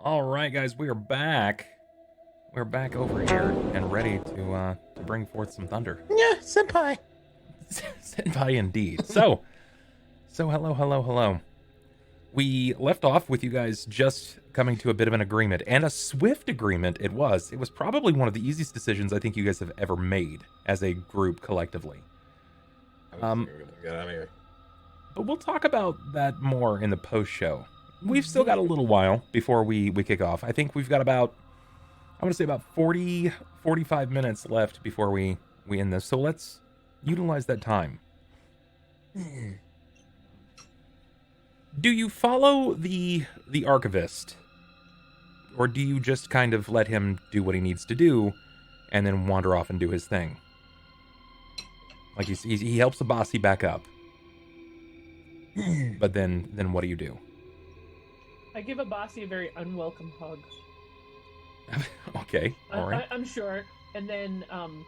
All right, guys, we are back. We're back over here and ready to bring forth some thunder. Yeah, senpai. Senpai indeed. So hello, hello, hello. We left off with you guys just coming to a bit of an agreement, and a swift agreement it was. It was probably one of the easiest decisions I think you guys have ever made as a group collectively. Get out of here. But we'll talk about that more in the post-show. We've still got a little while before we kick off. I think we've got about, I want to say about 45 minutes left before we end this. So let's utilize that time. Do you follow the Archivist? Or do you just kind of let him do what he needs to do and then wander off and do his thing? Like he helps the bossy back up. But then what do you do? I give Abasi a very unwelcome hug. Okay, all right. I'm sure. And then I'm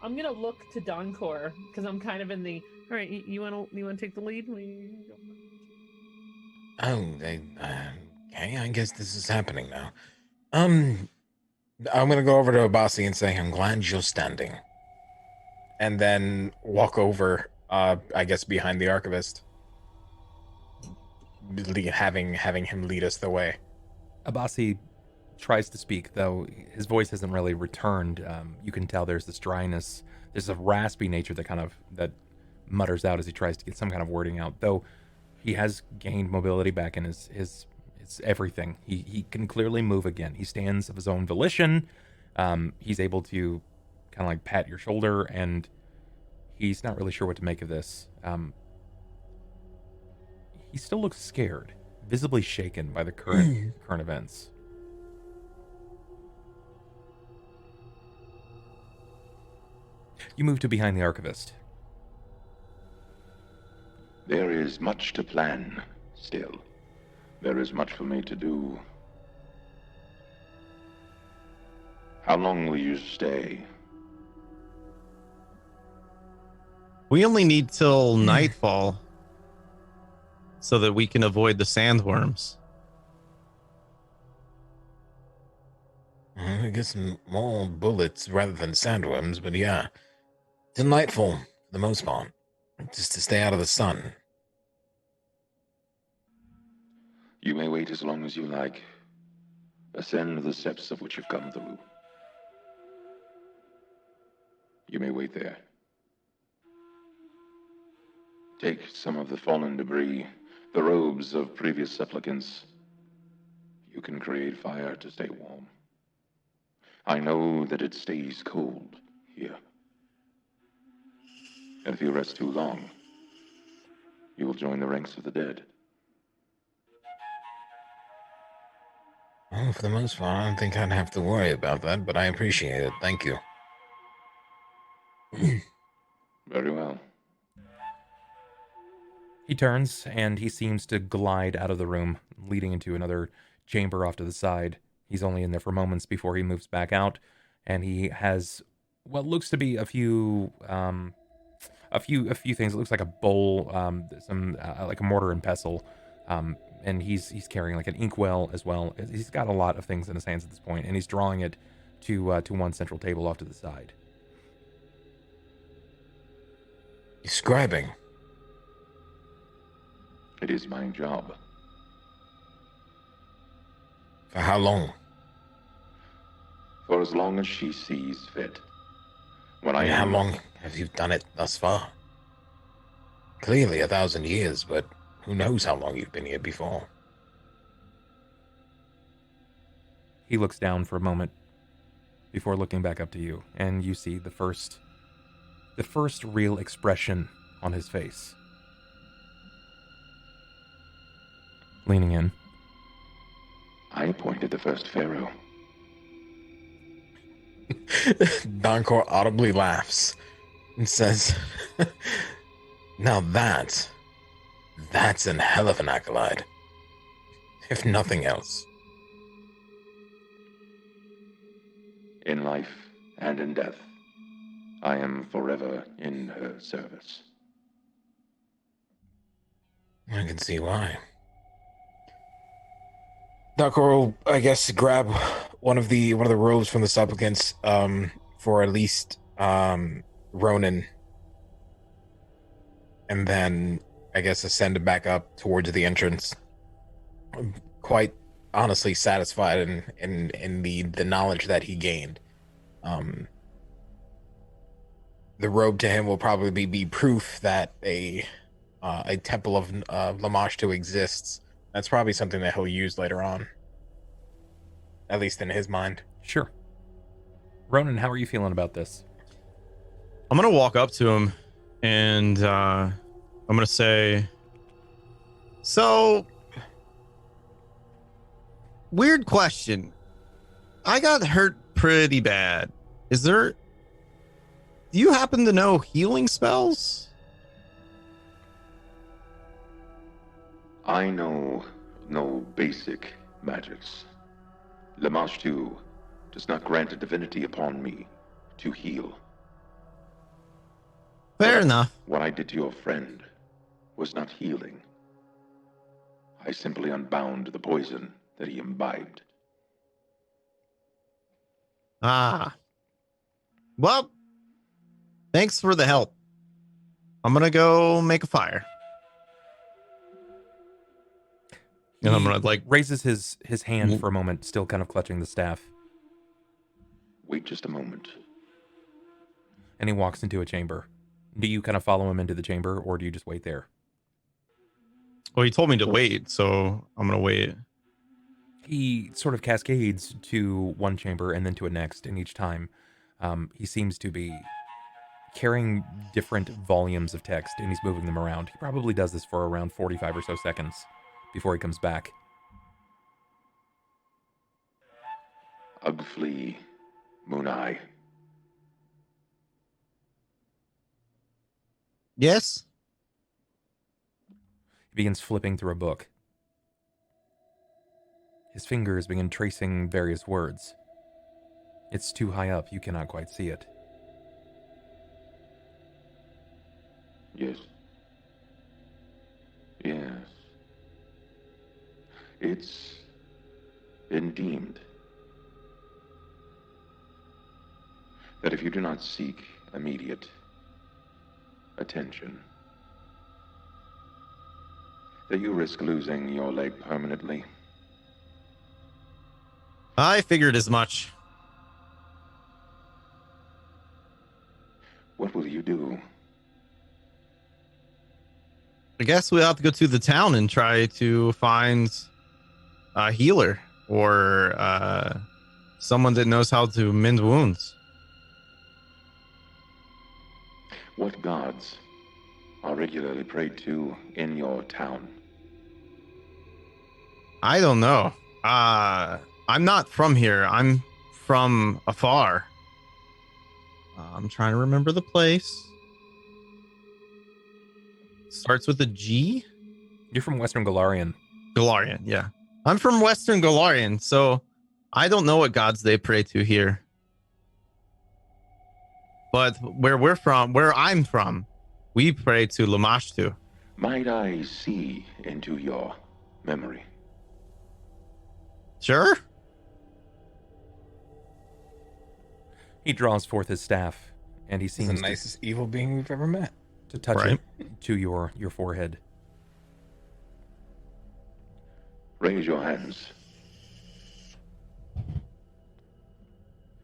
gonna look to Donkor because I'm kind of in the. All right, you wanna take the lead? Okay, I guess this is happening now. I'm gonna go over to Abasi and say, "I'm glad you're standing," and then walk over. I guess behind the Archivist, having him lead us the way. Abasi tries to speak, though his voice hasn't really returned. You can tell there's this dryness. There's a raspy nature that mutters out as he tries to get some kind of wording out. Though he has gained mobility back in his everything. He can clearly move again. He stands of his own volition. He's able to kind of like pat your shoulder, and he's not really sure what to make of this. He still looks scared, visibly shaken by the current events. You move to behind the Archivist. There is much to plan, still. There is much for me to do. How long will you stay? We only need till nightfall so that we can avoid the sandworms. I get some more bullets rather than sandworms, but yeah. Till nightfall, for the most part. Just to stay out of the sun. You may wait as long as you like. Ascend the steps of which you've come through. You may wait there. Take some of the fallen debris, the robes of previous supplicants. You can create fire to stay warm. I know that it stays cold here. And if you rest too long, you will join the ranks of the dead. Well, for the most part, I don't think I'd have to worry about that, but I appreciate it. Thank you. Very well. He turns, and he seems to glide out of the room, leading into another chamber off to the side. He's only in there for moments before he moves back out, and he has what looks to be a few things. It looks like a bowl, some like a mortar and pestle, and he's carrying like an inkwell as well. He's got a lot of things in his hands at this point, and he's drawing it to one central table off to the side. He's scribing. It is my job. For how long? For as long as she sees fit. How long have you done it thus far? Clearly 1,000 years, but who knows how long you've been here before. He looks down for a moment before looking back up to you, and you see the first real expression on his face. Leaning in. I appointed the first pharaoh. Donkor audibly laughs and says, now that's an hell of an acolyte. If nothing else. In life and in death, I am forever in her service. I can see why. Donkor will, I guess, grab one of the robes from the supplicants, for at least Ronan, and then I guess ascend it back up towards the entrance. I'm quite honestly satisfied in the knowledge that he gained. The robe to him will probably be proof that a temple of Lamashtu exists. That's probably something that he'll use later on, at least in his mind. Sure. Ronan, how are you feeling about this? I'm gonna walk up to him and I'm gonna say, so weird question. I got hurt pretty bad. Do you happen to know healing spells? I know no basic magics. Lamashtu does not grant a divinity upon me to heal. Fair enough. What I did to your friend was not healing. I simply unbound the poison that he imbibed. Ah. Well, thanks for the help. I'm gonna go make a fire. And I'm gonna raises his hand for a moment, still kind of clutching the staff. Wait just a moment. And he walks into a chamber. Do you kind of follow him into the chamber, or do you just wait there? Well, he told me to wait, so I'm gonna wait. He sort of cascades to one chamber and then to a next, and each time he seems to be carrying different volumes of text, and he's moving them around. He probably does this for around 45 or so seconds before he comes back. Ugflee, Mooneye. Yes? He begins flipping through a book. His fingers begin tracing various words. It's too high up, you cannot quite see it. Yes. Yes. It's been deemed that if you do not seek immediate attention, that you risk losing your leg permanently. I figured as much. What will you do? I guess we'll have to go to the town and try to find a healer or someone that knows how to mend wounds. What gods are regularly prayed to in your town? I don't know. I'm not from here. I'm from afar. I'm trying to remember the place. Starts with a G? You're from Western Golarion. Golarion, yeah. I'm from Western Golarion, so I don't know what gods they pray to here. But where I'm from, we pray to Lamashtu. Might I see into your memory? Sure? He draws forth his staff, and he He's seems the nicest evil being we've ever met. to touch Right. it to your forehead. Raise your hands.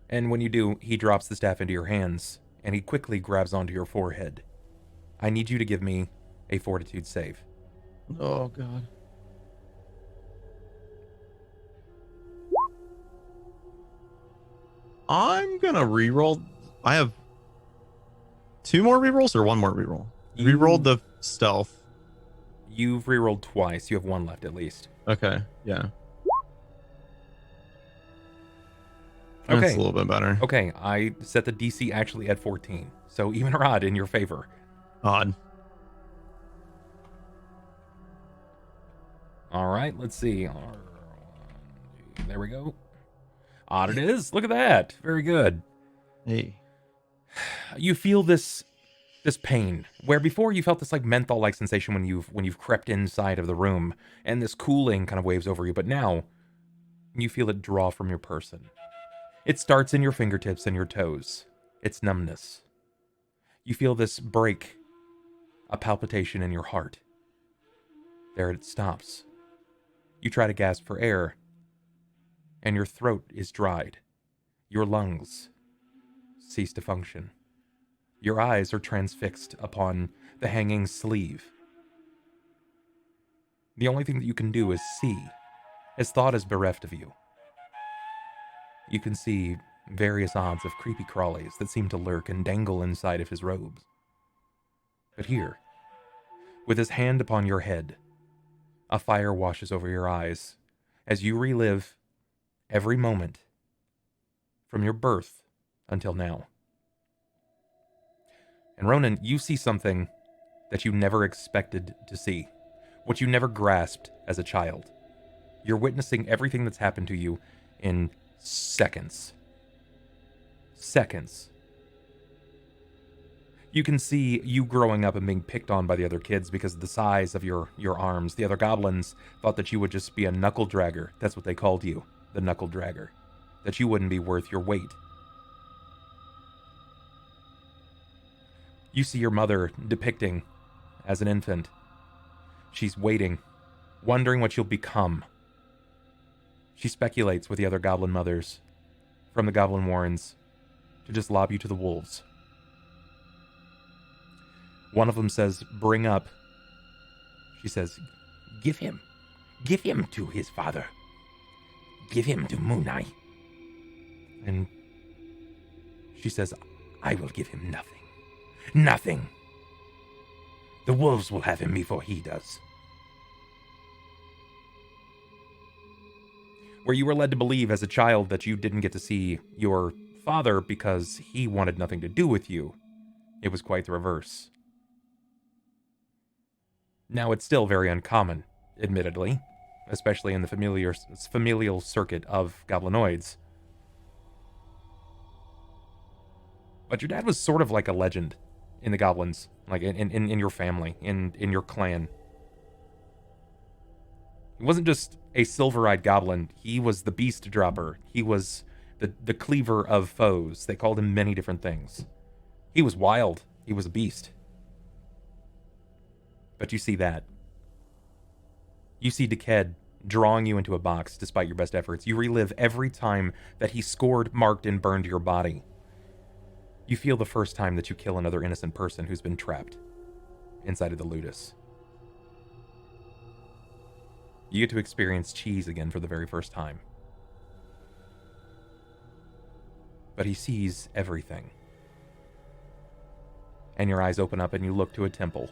And when you do, he drops the staff into your hands, and he quickly grabs onto your forehead. I need you to give me a fortitude save. Oh, God. I'm gonna reroll. I have 2 more rerolls or 1 more reroll? Rerolled the stealth. You've rerolled twice. You have 1 left at least. Okay, yeah. Okay. That's a little bit better. Okay, I set the DC actually at 14. So even or odd in your favor. Odd. All right, let's see. There we go. Odd it is. Look at that. Very good. Hey. You feel this pain where before you felt this like menthol like sensation when you've crept inside of the room, and this cooling kind of waves over you, but now You feel it draw from your person. It starts in your fingertips and your toes. It's numbness. You feel this break, a palpitation in your heart. There it stops. You try to gasp for air, and your throat is dried. Your lungs cease to function. Your eyes are transfixed upon the hanging sleeve. The only thing that you can do is see, as thought is bereft of you. You can see various odds of creepy crawlies that seem to lurk and dangle inside of his robes. But here, with his hand upon your head, a fire washes over your eyes as you relive every moment from your birth until now. And Ronan, you see something that you never expected to see, what you never grasped as a child. You're witnessing everything that's happened to you in seconds. Seconds. You can see you growing up and being picked on by the other kids because of the size of your arms. The other goblins thought that you would just be a knuckle dragger. That's what they called you, the knuckle dragger. That you wouldn't be worth your weight. You see your mother depicting as an infant. She's waiting, wondering what you'll become. She speculates with the other goblin mothers from the goblin warrens to just lob you to the wolves. One of them says, bring up. She says, give him to his father. Give him to Moonai. And she says, I will give him nothing. Nothing. The wolves will have him before he does. Where you were led to believe as a child that you didn't get to see your father because he wanted nothing to do with you, it was quite the reverse. Now, it's still very uncommon, admittedly, especially in the familial circuit of goblinoids. But your dad was sort of like a legend in the goblins, like in your family, in your clan. He wasn't just a silver-eyed goblin. He was the beast dropper. He was the cleaver of foes. They called him many different things. He was wild. He was a beast. But you see that. You see Deked drawing you into a box despite your best efforts. You relive every time that he scored, marked, and burned your body. You feel the first time that you kill another innocent person who's been trapped inside of the ludus. You get to experience cheese again for the very first time. But he sees everything. And your eyes open up and you look to a temple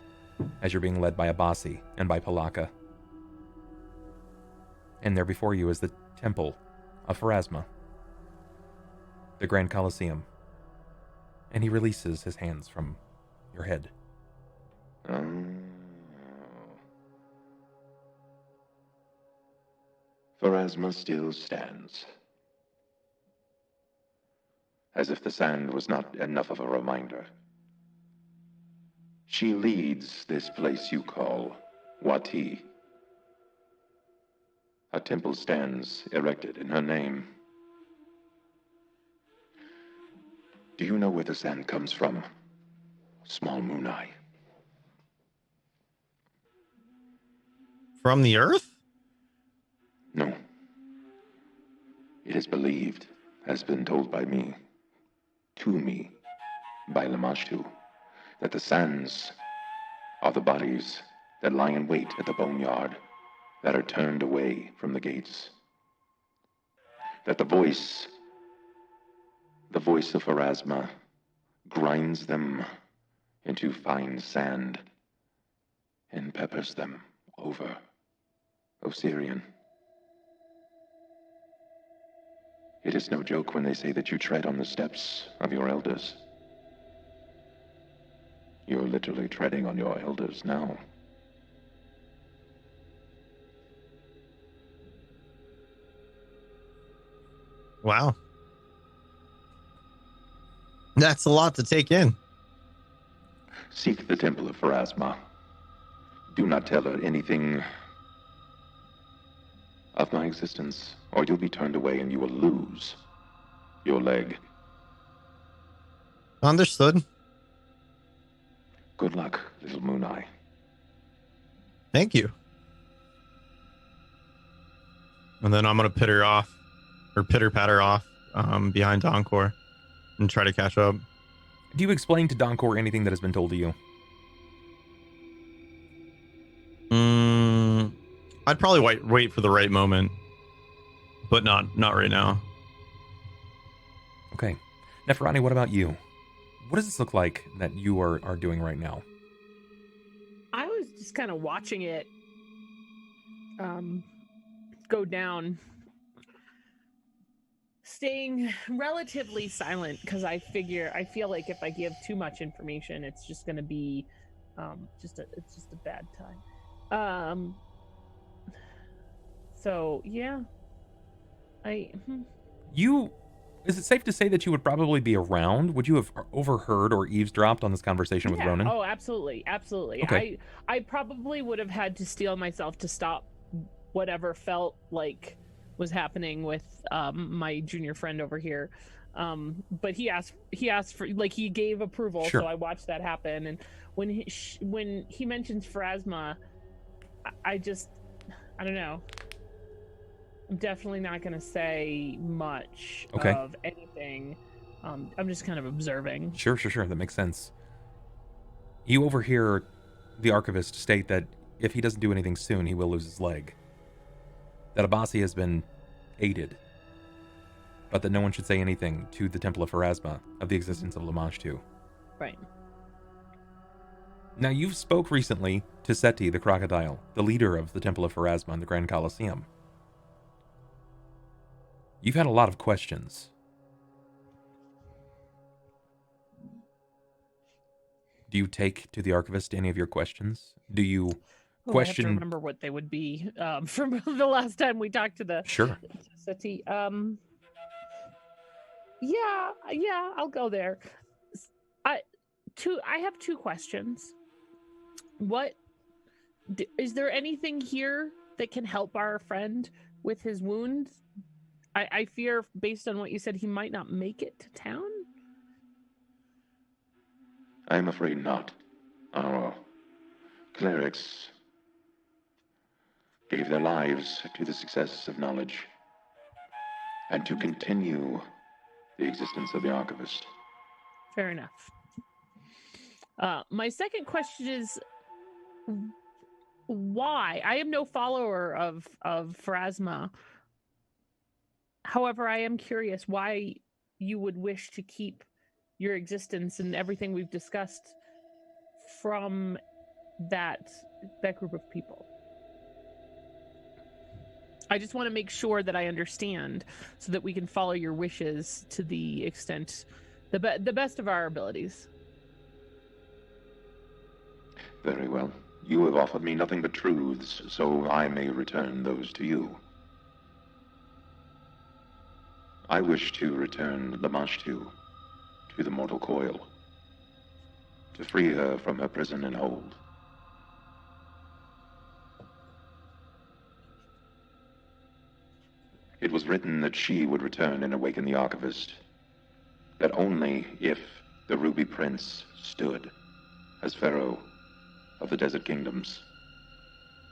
as you're being led by Abasi and by Palaka. And there before you is the temple of Pharasma, the Grand Colosseum. And he releases his hands from your head. Pharasma still stands. As if the sand was not enough of a reminder. She leads this place you call Wati. A temple stands erected in her name. Do you know where the sand comes from? Small Moonai. From the earth? No. It is believed, has been told by me, to me, by Lamashtu, that the sands are the bodies that lie in wait at the boneyard, that are turned away from the gates. That the voice of Pharasma, grinds them into fine sand and peppers them over. Osirian. It is no joke when they say that you tread on the steps of your elders. You're literally treading on your elders now. Wow. That's a lot to take in. Seek the temple of Pharasma. Do not tell her anything of my existence, or you'll be turned away and you will lose your leg. Understood. Good luck, little Moon Eye. Thank you. And then I'm gonna pitter patter off behind Donkor and try to catch up. Do you explain to Donkor anything that has been told to you? I'd probably wait for the right moment, but not right now. Okay. Neferani, what about you? What does this look like that you are doing right now? I was just kind of watching it go down, staying relatively silent because I feel like if I give too much information, it's just going to be it's just a bad time. So yeah, Is it safe to say that you would probably be around? Would you have overheard or eavesdropped on this conversation with Ronan? Oh, absolutely. Okay. I probably would have had to steel myself to stop whatever felt like was happening with my junior friend over here. But he asked for, like, he gave approval, Sure. so I watched that happen. And when he mentions Pharasma, I don't know. I'm definitely not going to say much of anything. I'm just kind of observing. Sure. That makes sense. You overhear the Archivist state that if he doesn't do anything soon, he will lose his leg. That Abasi has been aided, but that no one should say anything to the Temple of Pharasma of the existence of Lamashtu. Right. Now, you spoke recently to Seti the Crocodile, the leader of the Temple of Pharasma in the Grand Colosseum. You've had a lot of questions. Do you take to the Archivist any of your questions? Do you question? I have to remember what they would be from the last time we talked to the Sure. Seti. Yeah, I'll go there. I have two questions. Is there anything here that can help our friend with his wound? I fear, based on what you said, he might not make it to town. I'm afraid not. Our clerics gave their lives to the success of knowledge and to continue the existence of the Archivist. Fair enough. My second question is, why? I am no follower of Pharasma. However, I am curious why you would wish to keep your existence and everything we've discussed from that group of people. I just want to make sure that I understand so that we can follow your wishes to the extent, the best of our abilities. Very well. You have offered me nothing but truths, so I may return those to you. I wish to return Lamashtu to the mortal coil, to free her from her prison and hold. It was written that she would return and awaken the Archivist, that only if the Ruby Prince stood as Pharaoh of the Desert Kingdoms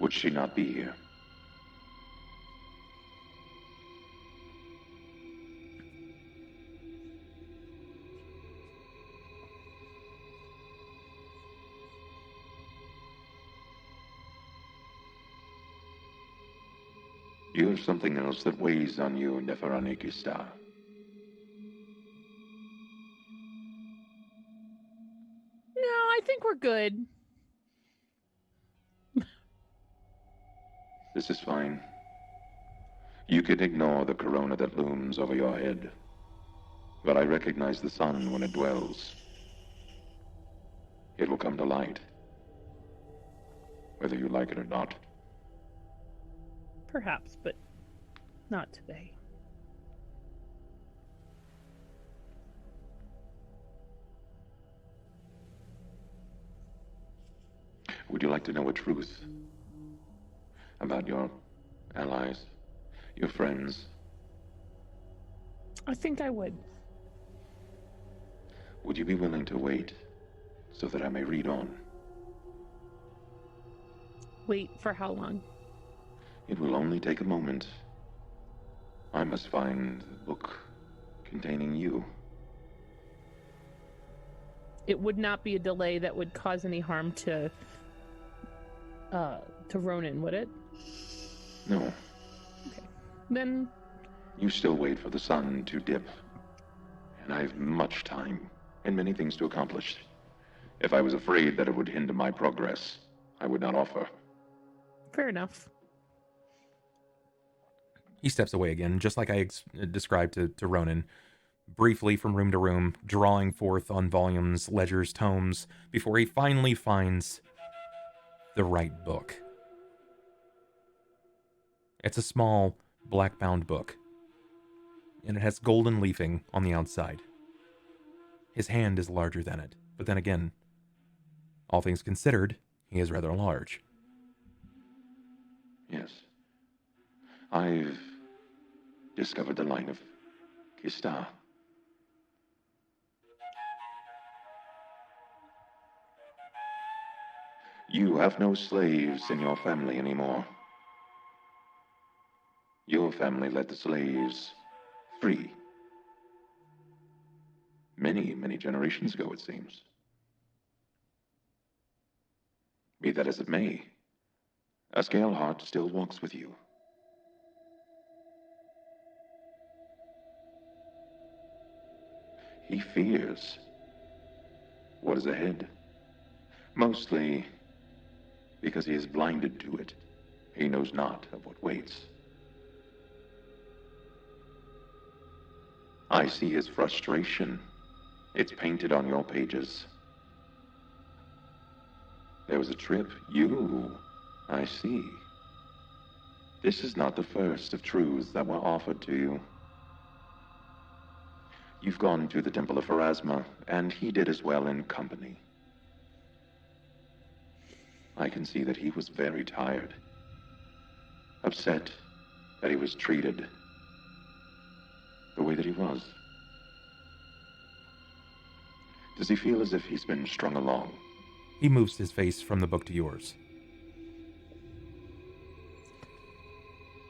would she not be here. You have something else that weighs on you, Neferani Kista. No, I think we're good. This is fine. You can ignore the corona that looms over your head, but I recognize the sun when it dwells. It will come to light, whether you like it or not. Perhaps, but not today. Would you like to know a truth about your allies? Your friends, I think I would. would you be willing to wait so that I may read on? Wait for how long? It will only take a moment. I must find the book containing you. It would not be a delay that would cause any harm to Ronan, would it? No, Okay. Then you still wait for the sun to dip. And I have much time and many things to accomplish. If I was afraid that it would hinder my progress, I would not offer. fair enough. He steps away again, just like I described to Ronan, briefly from room to room, drawing forth on volumes, ledgers, tomes, before he finally finds the right book. It's a small, black-bound book, and it has golden leafing on the outside. His hand is larger than it, but then again, all things considered, he is rather large. Yes. I've discovered the line of Kista. You have no slaves in your family anymore. Your family let the slaves free. Many, many generations ago, it seems. Be that as it may, a Scaleheart still walks with you. He fears what is ahead, mostly because he is blinded to it. He knows not of what waits. I see his frustration. It's painted on your pages. There was a trip. I see. This is not the first of truths that were offered to you. You've gone to the Temple of Pharasma, and he did as well in company. I can see that he was very tired. Upset that he was treated the way that he was. Does he feel as if he's been strung along? He moves his face from the book to yours.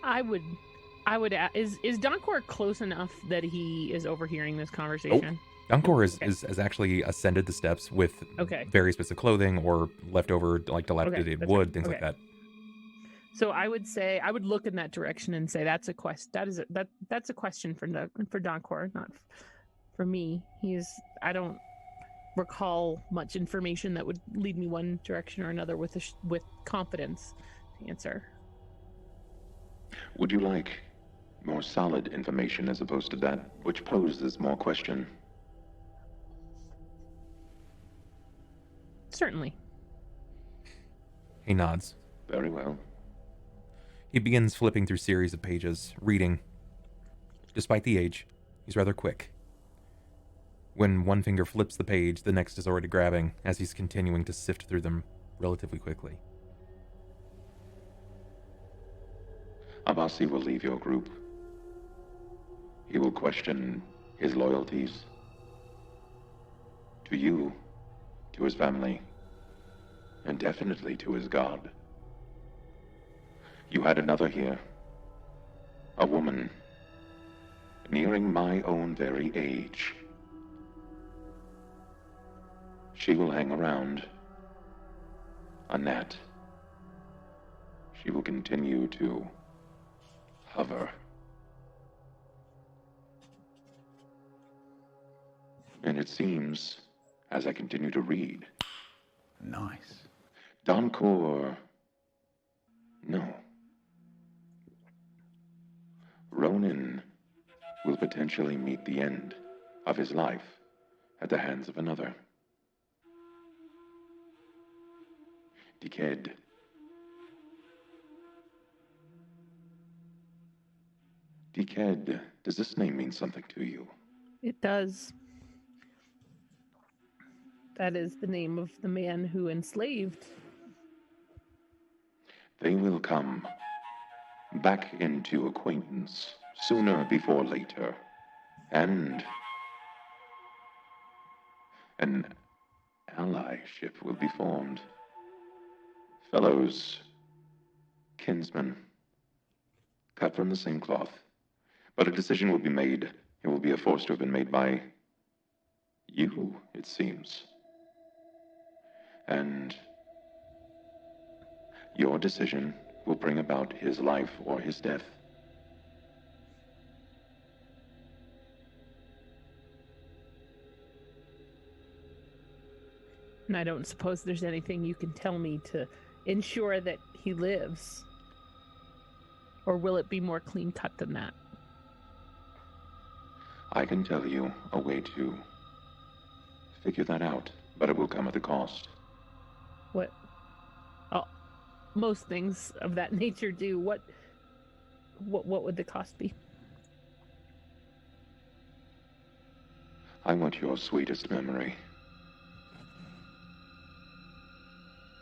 I would is Donkor close enough that he is overhearing this conversation? Donkor Okay. has actually ascended the steps with Okay. various bits of clothing or leftover, like dilapidated that's wood, right. things like Okay. that. So I would say I would look in that direction and say that's a that's a question for Donkor, not for me. I don't recall much information that would lead me one direction or another with confidence to answer. Would you like more solid information as opposed to that which poses more question? Certainly. He nods. Very well. He begins flipping through series of pages, reading. Despite the age, he's rather quick. When one finger flips the page, the next is already grabbing, as he's continuing to sift through them relatively quickly. Abasi will leave your group. He will question his loyalties. To you, to his family, and definitely to his god. You had another here. A woman, nearing my own very age. She will hang around. A gnat. She will continue to hover. And it seems, as I continue to read, Nice. Donkor, no. Ronan will potentially meet the end of his life at the hands of another. Decayed. Decayed, does this name mean something to you? It does. That is the name of the man who enslaved. They will come, back into acquaintance sooner before later, and an allyship will be formed. Fellows, kinsmen, cut from the same cloth, but a decision will be made. It will be a force to have been made by you, it seems. And your decision will bring about his life or his death. And I don't suppose there's anything you can tell me to ensure that he lives. Or will it be more clean cut than that? I can tell you a way to figure that out, but it will come at a cost. What? Oh, most things of that nature do. What would the cost be? I want your sweetest memory.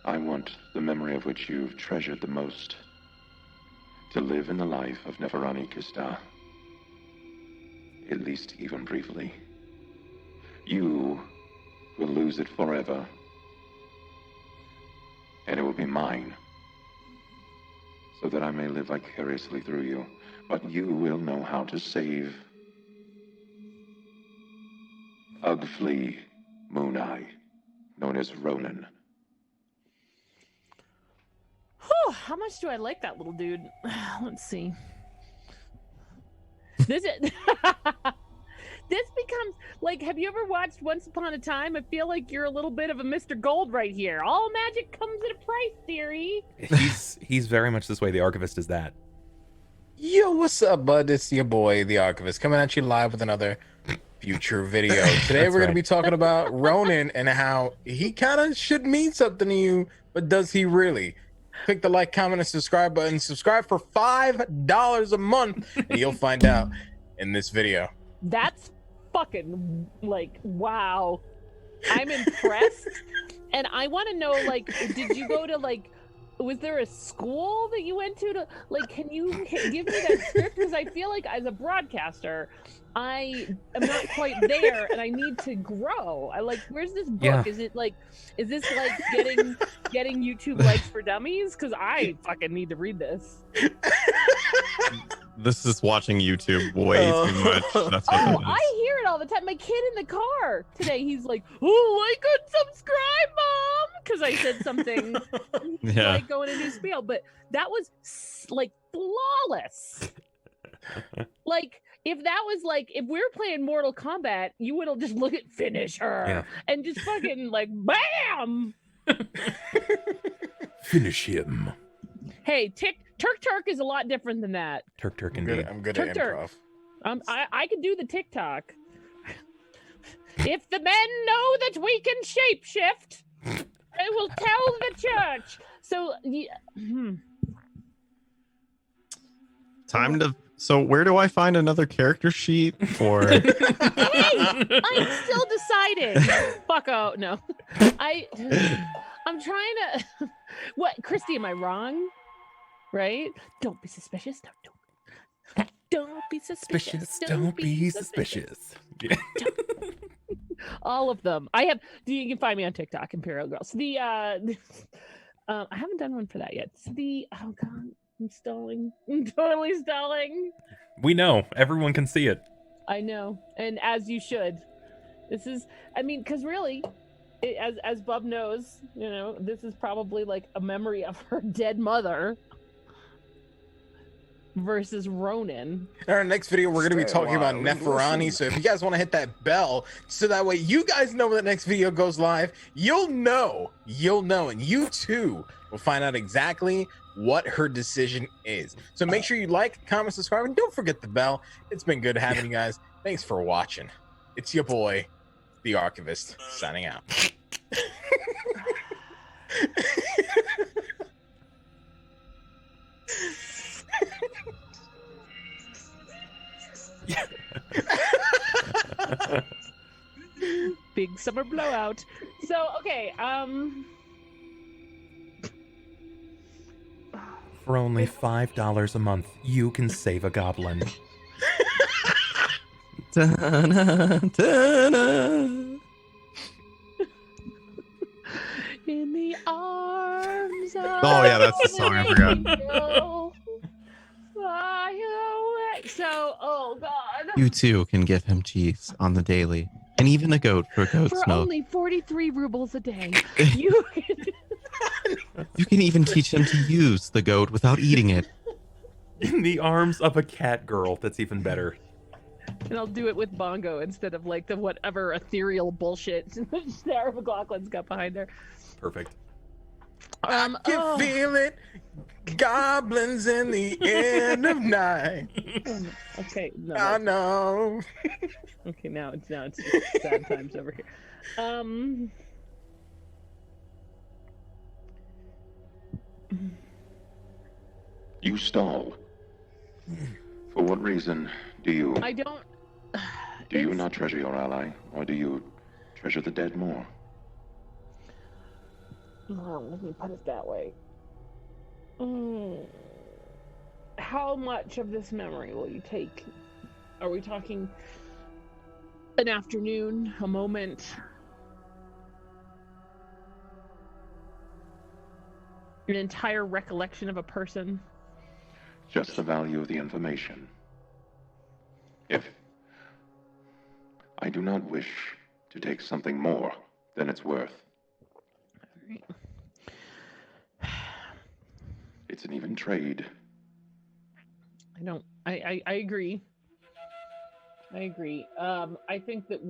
I want the memory of which you've treasured the most. To live in the life of Neferani Kista. At least even briefly. You will lose it forever. And it will be mine. So that I may live vicariously through you. But you will know how to save Ugflea Moon Eye, known as Ronan. Whew, how much do I like that little dude? Let's see. This becomes like, have you ever watched Once Upon a Time? I feel like you're a little bit of a Mr. Gold right here. All magic comes at a price, dearie. He's very much this way. The Archivist is that. Yo, what's up, bud? It's your boy, the Archivist, coming at you live with another future video. Today we're going to be talking about Ronan and how he kind of should mean something to you, but does he really? Click the like, comment, and subscribe button. Subscribe for $5 a month, and you'll find out in this video. That's fucking, like, wow. I'm impressed. And I want to know, like, did you go to, like, was there a school that you went to like, can you give me that script? Because I feel like as a broadcaster, I am not quite there and I need to grow. I like, where's this book? Yeah. Is this like getting YouTube likes for dummies? Because I fucking need to read this. This is watching YouTube way too much. That's what it is. I hear it all the time. My kid in the car today, he's like, "Oh, like and subscribe, mom," because I said something like going into spiel. But that was like flawless. Like, if that was like, if we were playing Mortal Kombat, you would have just look at finish her and just fucking like bam. Finish him. Hey, Turk is a lot different than that. Turk indeed. I'm good at improv. I can do the TikTok. If the men know that we can shapeshift, they will tell the church. So, Time to. So, where do I find another character sheet for? Hey, I'm still deciding. Fuck out. No, I'm trying to. What, Christy? Am I wrong? Right? Don't be suspicious. No, don't be suspicious. Don't be suspicious. Yeah. All of them. I have. You can find me on TikTok, Imperialgrrl. So I haven't done one for that yet. So oh god, I'm stalling. I'm totally stalling. We know. Everyone can see it. I know, and as you should. This is. I mean, because really, as Bub knows, you know, this is probably like a memory of her dead mother. Versus Ronan. In our next video, we're going to be talking about Neferani. So if you guys want to hit that bell, so that way you guys know when the next video goes live, you'll know, and you too will find out exactly what her decision is. So make sure you like, comment, subscribe, and don't forget the bell. It's been good having you guys. Thanks for watching. It's your boy, the Archivist, signing out. Big summer blowout. So, okay, For only $5 a month, you can save a goblin. Ta-na, ta-na. In the arms of Oh, yeah, that's the song, I forgot. angel, fly away. So, oh god. You too can give him cheese on the daily, and even a goat for goat's For milk. only 43 rubles a day, you can... You can even teach him to use the goat without eating it. In the arms of a cat girl. That's even better. And I'll do it with bongo instead of like the whatever ethereal bullshit Sarah McLachlan's got behind her. Perfect. I can feel it. Goblins in the end of night. Okay, no. I know. Okay, now it's sad times over here. You stall. For what reason do you? I don't. Do you not treasure your ally, or do you treasure the dead more? No, let me put it that way. How much of this memory will you take? Are we talking an afternoon, a moment? An entire recollection of a person? Just the value of the information. If I do not wish to take something more than it's worth. Alright. It's an even trade. I agree. I agree. I think that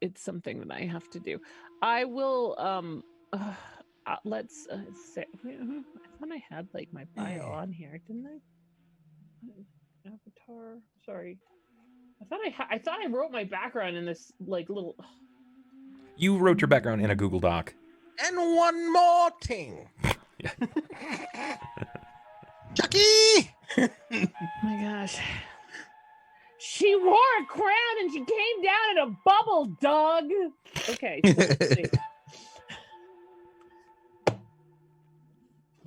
it's something that I have to do. I will, let's say, I thought I had like my bio on here, didn't I? Avatar, sorry. I thought I wrote my background in this like little. You wrote your background in a Google Doc. And one more thing. Yeah. Chucky! Oh my gosh. She wore a crown and she came down in a bubble, dog. Okay. So let's see.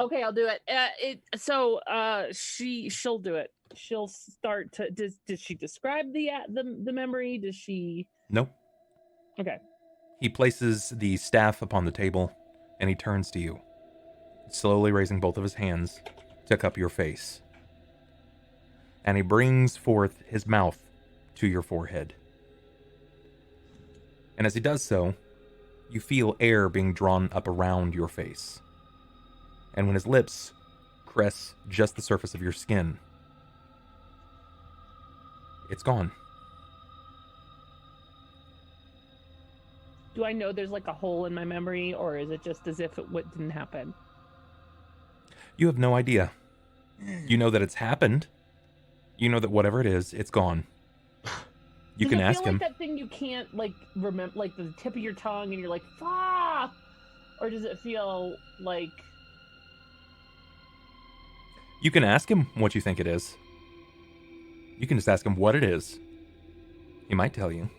Okay, I'll do it. She'll do it. She'll start to. Does she describe the memory? Does she? Nope. Okay. He places the staff upon the table, and he turns to you, slowly raising both of his hands to cup your face. And he brings forth his mouth to your forehead. And as he does so, you feel air being drawn up around your face. And when his lips caress just the surface of your skin, it's gone. Do I know there's like a hole in my memory, or is it just as if it didn't happen? You have no idea. You know that it's happened. You know that whatever it is, it's gone. You Does can it ask feel him. like that thing you can't like remember, like the tip of your tongue, and you're like, "Fuck," or does it feel like? You can ask him what you think it is. You can just ask him what it is. He might tell you.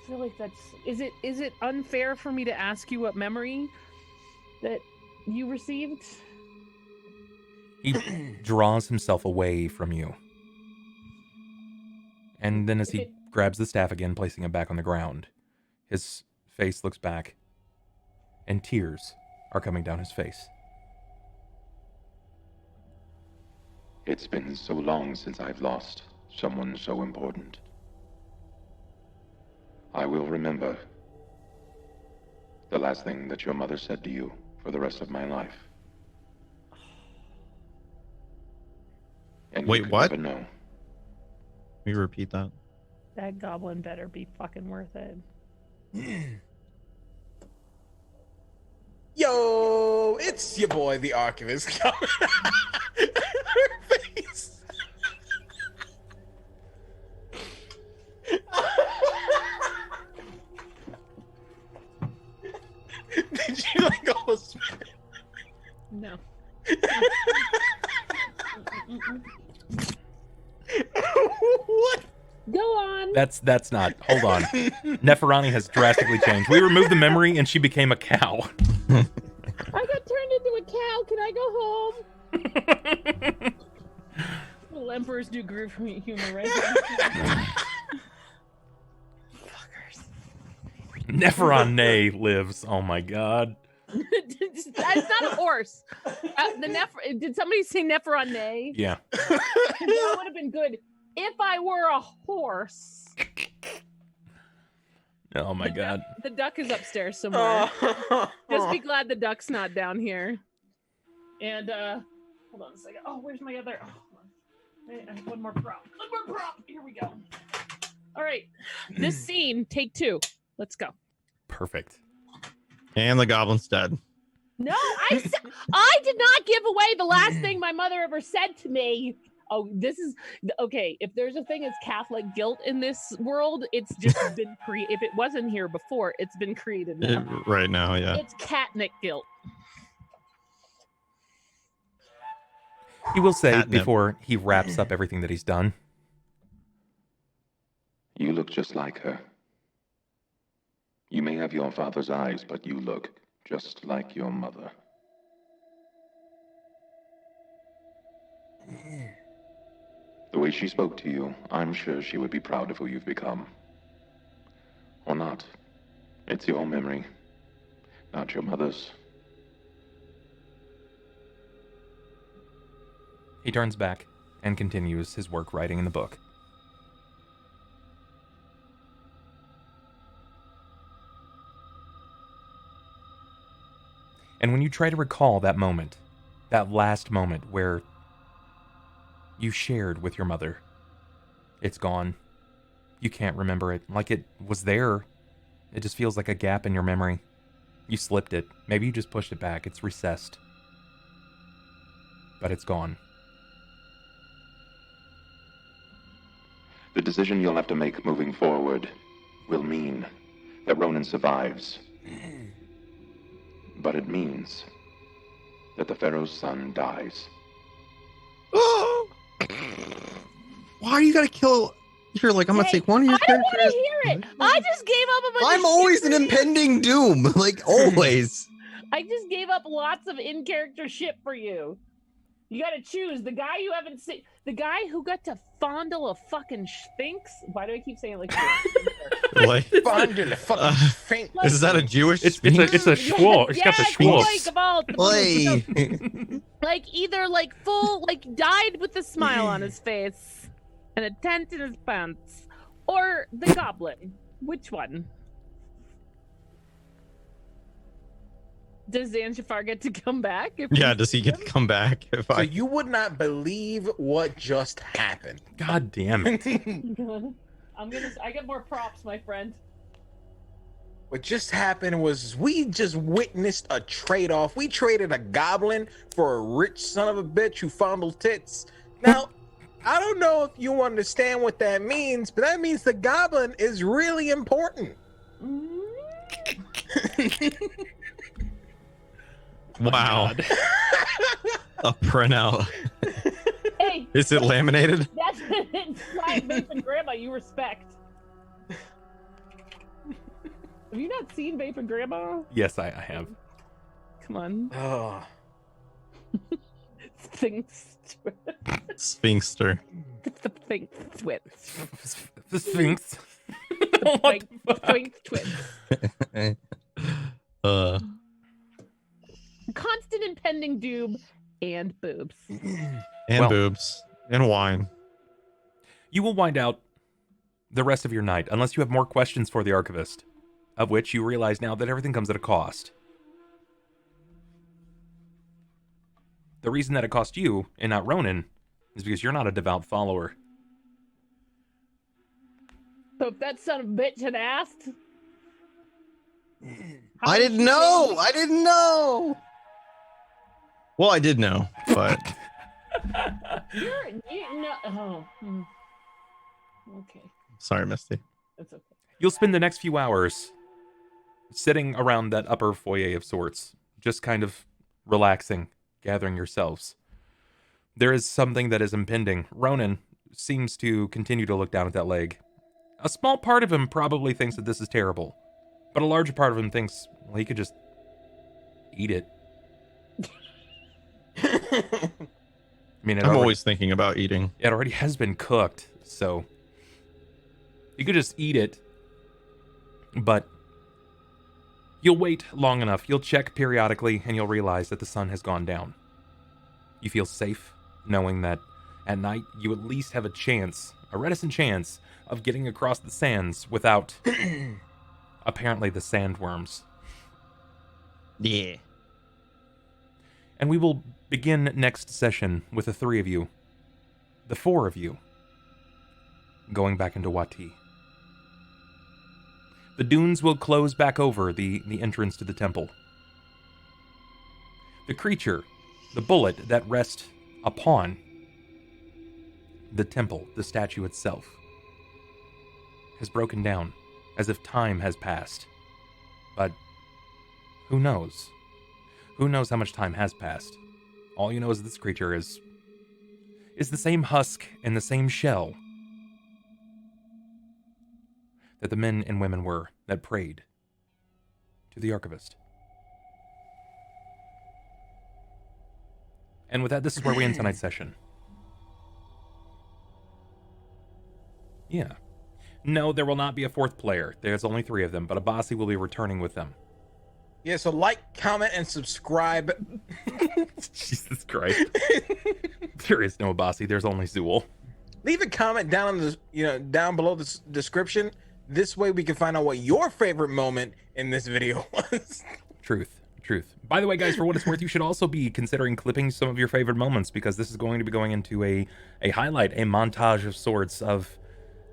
I feel like that's. Is it unfair for me to ask you what memory that you received? He draws himself away from you. And then as he grabs the staff again, placing it back on the ground, his face looks back, and tears are coming down his face. It's been so long since I've lost someone so important. I will remember the last thing that your mother said to you for the rest of my life. And Wait, you could what? never know. Can you repeat that? That goblin better be fucking worth it. Yo, it's your boy, the Archivist. Her face. Did you like almost? No. What? Go on. That's not. Hold on. Neferani has drastically changed. We removed the memory and she became a cow. a cow. Can I go home? Little Emperor's New Groove humor right there. Fuckers. Neferani lives. Oh my god. That's not a horse. Did somebody say Neferani? Yeah. That would have been good if I were a horse. Oh my god. The duck is upstairs somewhere. Just be glad the duck's not down here. And hold on a second. Oh, where's my other? Oh, I have one more prop. Here we go. All right. This scene, take 2. Let's go. Perfect. And the goblin's dead. No, I did not give away the last thing my mother ever said to me. Oh, this is okay. If there's a thing as Catholic guilt in this world, it's just been created. If it wasn't here before, it's been created now. Right now, yeah. It's catnip guilt. He will say Catnip. before he wraps up everything that he's done. You look just like her. You may have your father's eyes, but you look just like your mother. The way she spoke to you, I'm sure she would be proud of who you've become. Or not. It's your memory, not your mother's. He turns back and continues his work writing in the book. And when you try to recall that moment, that last moment where you shared with your mother, it's gone. You can't remember it. Like it was there. It just feels like a gap in your memory. You slipped it. Maybe you just pushed it back. It's recessed. But it's gone. The decision you'll have to make moving forward will mean that Ronan survives. But it means that the Pharaoh's son dies. Why you gotta kill? You're like, I'm gonna take one of your I don't want characters. to hear it. I just gave up a bunch I'm of always shit an for you. impending doom, like always. I just gave up lots of in-character shit for you. You gotta choose the guy you haven't seen. The guy who got to fondle a fucking sphinx. Why do I keep saying it like Like, Fondle a fucking faint. is that a Jewish? It's a schwal. It's got the schwal. Like either like full, like died with a smile on his face and a tent in his pants, or the goblin. Which one? Does Zanjafar get to come back? Yeah, does he get to come back? If So I you would not believe what just happened. God damn it. I get more props, my friend. What just happened was we just witnessed a trade-off. We traded a goblin for a rich son of a bitch who fondled tits. Now, I don't know if you understand what that means, but that means the goblin is really important. wow, a printout. Hey, Is it laminated? that's my Vape and Grandma you respect. Have you not seen Vape and Grandma? Yes, I have. Come on. Oh, Sphinx. Sphinxter. The Sphinx twin. The Sphinx. Sphinx twin. Constant impending doom and boobs. And Well- boobs. And wine. You will wind out the rest of your night, unless you have more questions for the Archivist, of which you realize now that everything comes at a cost. The reason that it cost you, and not Ronan, is because you're not a devout follower. So if that son of a bitch had asked, I didn't know. I didn't know. Well, I did know, but You know. Oh. Okay. sorry, Misty. That's okay. You'll spend the next few hours sitting around that upper foyer of sorts, just kind of relaxing, gathering yourselves. There is something that is impending. Ronan seems to continue to look down at that leg. A small part of him probably thinks that this is terrible, but a larger part of him thinks, well, he could just eat it. I mean, I'm always thinking about eating. it already has been cooked, so you could just eat it, but you'll wait long enough. You'll check periodically, and you'll realize that the sun has gone down. You feel safe knowing that at night you at least have a reticent chance, of getting across the sands without, apparently, the sandworms. Yeah. And we will begin next session with the 3 of you, the 4 of you, going back into Wati. The dunes will close back over the entrance to the temple. The creature, the bullet that rests upon the temple, the statue itself, has broken down, as if time has passed. But who knows? Who knows how much time has passed? All you know is this creature is the same husk and the same shell that the men and women were that prayed to the Archivist. And with that, this is where we end tonight's session. Yeah. No, there will not be a 4th player. There's only 3 of them, but Abasi will be returning with them. Yeah, so like, comment, and subscribe. Jesus Christ. There is no Abasi, there's only Zool. Leave a comment down in the down below the description. This way we can find out what your favorite moment in this video was. Truth. By the way, guys, for what it's worth, you should also be considering clipping some of your favorite moments, because this is going to be going into a highlight, a montage of sorts of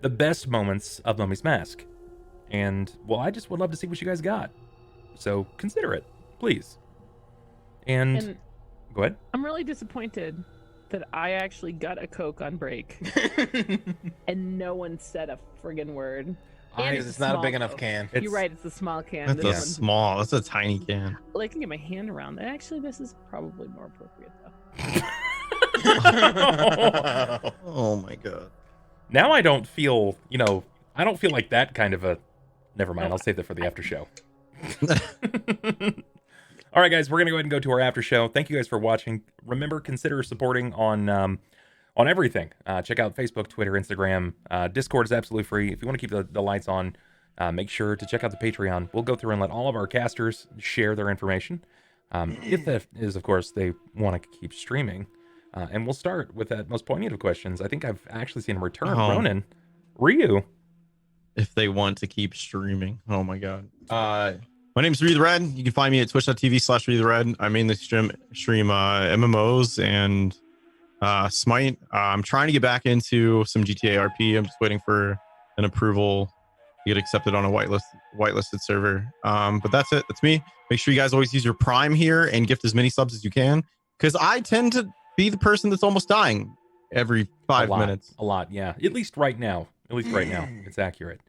the best moments of Mummy's Mask. And, well, I just would love to see what you guys got. So consider it, please. And go ahead. I'm really disappointed that I actually got a Coke on break. And no one said a friggin' word. Because it's not a big enough can. You're right, it's a small can. That's that's a tiny can. I can get my hand around that. Actually, this is probably more appropriate, though. Oh my god. Now I don't feel, I don't feel like that kind of a... Never mind, I'll save that for the after show. All right, guys, we're going to go ahead and go to our after show. Thank you guys for watching. Remember, consider supporting on everything. Check out Facebook, Twitter, Instagram. Discord is absolutely free. If you want to keep the lights on, make sure to check out the Patreon. We'll go through and let all of our casters share their information. If that is, of course, they want to keep streaming. And we'll start with that most poignant of questions. I think I've actually seen a return. Ronan, Ryu. If they want to keep streaming. Oh my god. My name is RyutheRed. You can find me at twitch.tv/RyutheRed. I mainly stream MMOs and Smite. I'm trying to get back into some GTA RP. I'm just waiting for an approval to get accepted on a whitelisted server. But that's it. That's me. Make sure you guys always use your Prime here and gift as many subs as you can, because I tend to be the person that's almost dying every 5 minutes. A lot, yeah. At least right now. It's accurate.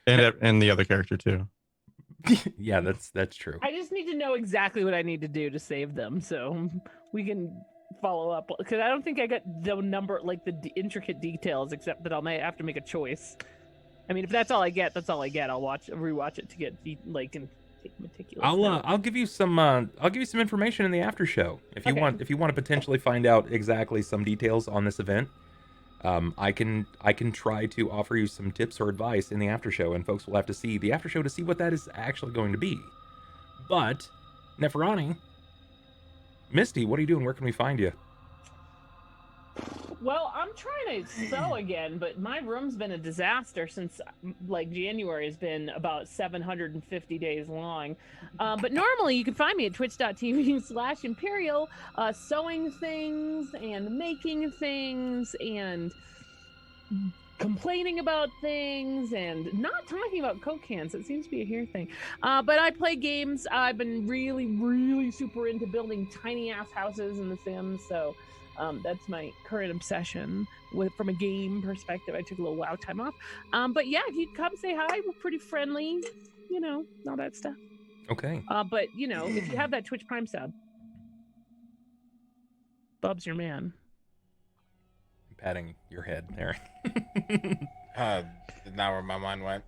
And the other character too. Yeah, that's true. I just need to know exactly what I need to do to save them, so we can follow up. Because I don't think I got the number, like the intricate details, except that I'll have to make a choice. I mean, if that's all I get, that's all I get. I'll rewatch it to get and take meticulous. I'll give you some information in the after show if you want to potentially find out exactly some details on this event. I can try to offer you some tips or advice in the after show, and folks will have to see the after show to see what that is actually going to be. But Neferani, Misty, what are you doing? Where can we find you? Well, I'm trying to sew again, but my room's been a disaster since January has been about 750 days long. But normally you can find me at twitch.tv/Imperial, sewing things and making things and complaining about things and not talking about Coke cans. It seems to be a here thing. But I play games. I've been really, really super into building tiny ass houses in The Sims. So that's my current obsession from a game perspective. I took a little WoW time off. But yeah, if you come say hi, we're pretty friendly, all that stuff. Okay. But if you have that Twitch Prime sub, Bub's your man. I'm patting your head there. Not where my mind went.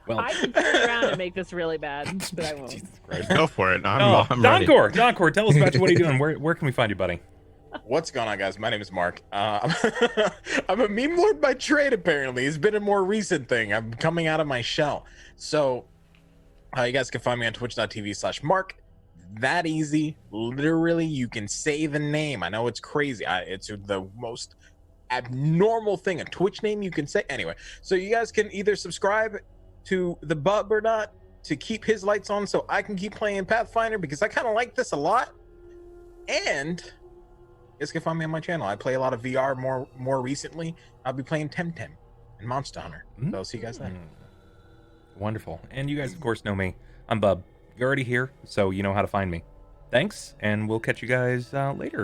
Well, I can turn it around and make this really bad, but I won't. Jesus Christ. Go for it. Oh, I'm ready. Donkor, tell us about you. What are you doing? Where can we find you, buddy? What's going on, guys? My name is Mark. I'm a meme lord by trade, apparently. It's been a more recent thing. I'm coming out of my shell. So, you guys can find me on twitch.tv/Mark. That easy. Literally, you can say the name. I know it's crazy. It's the most abnormal thing, a Twitch name you can say. Anyway, so you guys can either subscribe to TheBubbernaut to keep his lights on so I can keep playing Pathfinder, because I kind of like this a lot. And you guys can find me on my channel. I play a lot of VR more recently. I'll be playing Temtem and Monster Hunter. So I'll see you guys then. Wonderful. And you guys, of course, know me. I'm Bub. You're already here, so you know how to find me. Thanks, and we'll catch you guys later.